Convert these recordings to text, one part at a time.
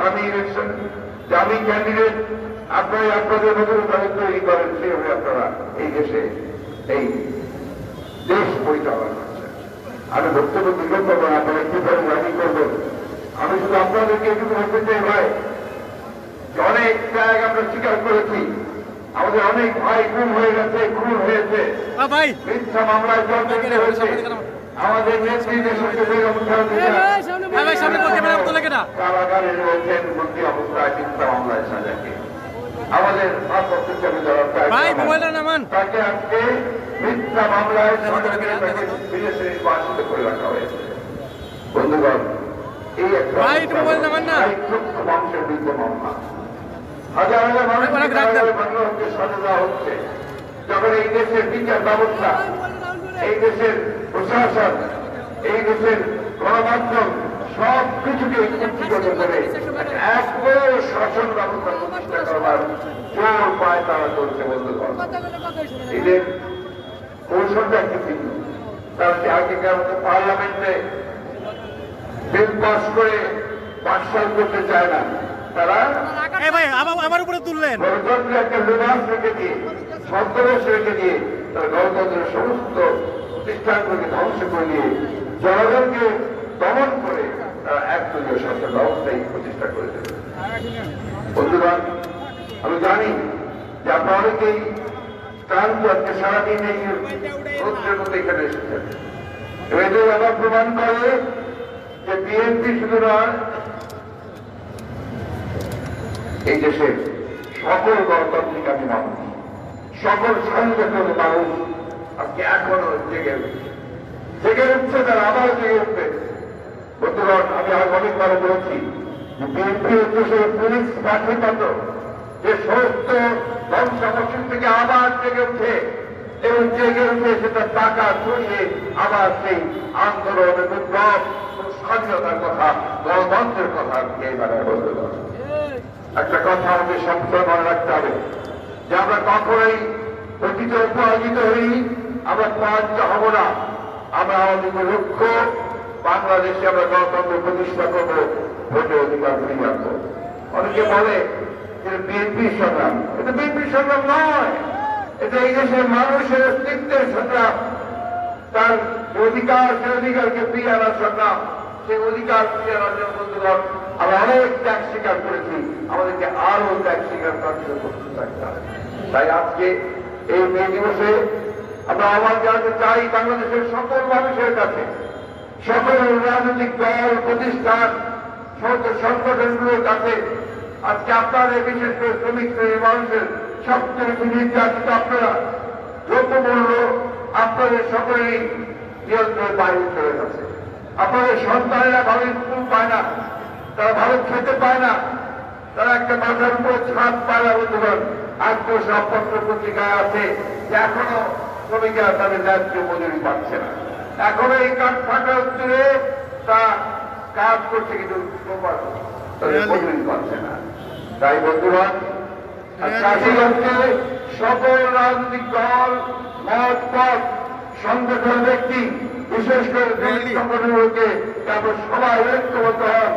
আমি ইলেকশন যে আমি ক্যান্ডিডেট, আপনারা আপনাদের মতো দল তৈরি করেন, সেভাবে আপনারা এই দেশে এই দেশ পরিচালনা করছেন। আমি বক্তব্য দীর্ঘ করবো না, আপনারা কিভাবে রাজি করবেন। আমি শুধু আপনাদেরকে এটুকু বলতে চাই ভাই, যে অনেক ত্যাগ আমরা স্বীকার করেছি, আমাদের অনেক ভাই গুম হয়ে গেছে, খুন হয়েছে, মিথ্যা মামলায় জড়িত হয়েছে, আমাদের নেত্রী দেশকে বেগম কারাগারে রয়েছেন বন্দী অবস্থায় মিথ্যা মামলায় সাজাকে। আমাদের তাকে আজকে মিথ্যা মামলায় বিদেশে নির্বাসিত করে রাখা হয়েছে। বন্ধুগণ, এই একটা মানুষের বিরুদ্ধে মামলা, হাজার হাজার মানুষকে সাজা দেওয়া হচ্ছে। যখন এই দেশের বিচার ব্যবস্থা, এই দেশের প্রশাসন, এই দেশের গণমাধ্যম সব কিছুকে একত্রিত করে এক বড় শাসন ব্যবস্থা প্রতিষ্ঠা করবার জোর পায় তারা চলছে। বন্ধুগণ, এদের কৌশলটা একটি ভিন্ন। তারা যে আগেকার মতো পার্লামেন্টে বিল পাস করে পাঠশাল করতে চায় না, তারা আমার উপরে তুললেন গণতন্ত্রের একটা লেবাস রেখে দিয়ে, ছদ্মবেশ রেখে দিয়ে, তারা গণতন্ত্রের সমস্ত প্রতিষ্ঠানগুলোকে ধ্বংস করে দিয়ে জনগণকে দমন করে তারা একদলীয় শাসন ব্যবস্থাই প্রতিষ্ঠা করে দেবে। বন্ধুগণ, আমি জানি যে আপনারা অনেকেই ক্লান্ত, আজকে সারাদিন এই রৌদ্রের মধ্যে এখানে এসেছেন। এদের আবার প্রমাণ করে যে বিএনপি শুধু নয়, এই দেশের সকল গণতান্ত্রিকামী মানুষ, সকল সংগঠনের মানুষ আজকে এখনো জেগে উঠছে, তারা আবার জেগে উঠবে। বন্ধুগণ, আমি আজ অনেকবার বলেছি যে বিএনপি হচ্ছে সেই পুলিশ পাঠিত যে সমস্ত ধ্বংসাবশেষ থেকে আবার জেগে উঠে এবং জেগে উঠে সেটা টাকা ছড়িয়ে আবার সেই আন্দোলনের বিপ্লব, স্বাধীনতার কথা, গণতন্ত্রের কথা এই বেলায় বলতে পারে। একটা কথা আমাদের সবসময় মনে রাখতে হবে যে আমরা কখনোই অতীতে পরাজিত হই, আমরা পরাজিত হব না। আমরা আমাদের লক্ষ্য বাংলাদেশে আমরা গণতন্ত্র প্রতিষ্ঠা করবো, ভোটের অধিকার ফিরিয়ে আনবো। অনেকে বলে যে বিএনপির সংগ্রাম, এটা বিএনপির সংগ্রাম নয়, এটা এই দেশের মানুষের অস্তিত্বের সংগ্রাম, তার অধিকার, সে অধিকারকে ফিরিয়ে আনার সংগ্রাম। সেই অধিকার ফিরিয়ে আনার জন্য বন্ধুগণ আমরা অনেক ত্যাগ স্বীকার করেছি, আমাদেরকে আরো ত্যাগ স্বীকার করার জন্য প্রস্তুত থাকতে হবে। তাই আজকে এই মে দিবসে আমরা আহ্বান জানাতে চাই বাংলাদেশের সকল মানুষের কাছে, সকল রাজনৈতিক দল, প্রতিষ্ঠান, সমস্ত সংগঠনগুলোর কাছে, আজকে আপনাদের বিশেষ করে শ্রমিক শ্রেণীর মানুষের সবচেয়ে নির্যাতিত আপনারা, দ্রব্যমূল্য আপনাদের সকলেরই নিয়ন্ত্রণের বাইরে চলে গেছে। আপনাদের সন্তানেরা ভালো স্কুল পায় না, তারা ভালো খেতে পায় না, তারা একটা মাথার উপর ছাদ পায় না। বন্ধুগণ, আজকে সবপত্র পত্রিকায় আছে যে এখনো শ্রমিকরা তাদের ন্যায্য মজুরি পাচ্ছে না, এখনো এই কাঠ ফাটা উত্তরে তা কাজ করছে কিন্তু তাদের মজুরি পাচ্ছে না। তাই বন্ধুগণ, চাষিগণকে সকল রাজনৈতিক দল, মত পথ, সংগঠন, ব্যক্তি, বিশেষ করে সংগঠনগুলোকে সবাই ঐক্যবদ্ধ হন,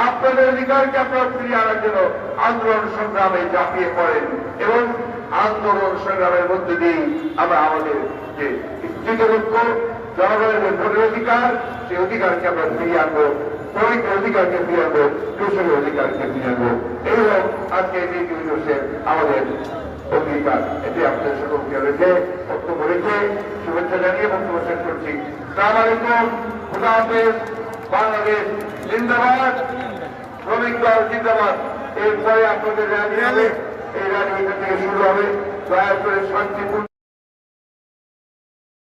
আপনাদের অধিকারকে আপনারা ফিরিয়ে আনার জন্য আন্দোলন সংগ্রামে ঝাঁপিয়ে পড়েন এবং আন্দোলন সংগ্রামের মধ্যে দিয়ে আমরা আমাদের যে স্থিত লক্ষ্য, জনগণের ভোটের অধিকার, সেই অধিকারকে আমরা ফিরিয়ে আনবো, শ্রমিকের অধিকারকে ফিরিয়ে আনবো, কৃষকের অধিকারকে ফিরিয়ে আনবো। এই হোক আজকে এই দিবসে আমাদের অঙ্গীকার। এটি আপনাদের সকলকে রেখে বক্তব্য রেখে শুভেচ্ছা জানিয়ে বক্তব্য শেষ করছি। আসসালামু আলাইকুম, খুদা হাফেজ, বাংলাদেশ জিন্দাবাদ, শ্রমিক দল জিন্দাবাদ। এরপরে আপনাদের র্যালি হবে, এই র্যালি এখান থেকে শুরু হবে। দয়া করে শান্তিপূর্ণ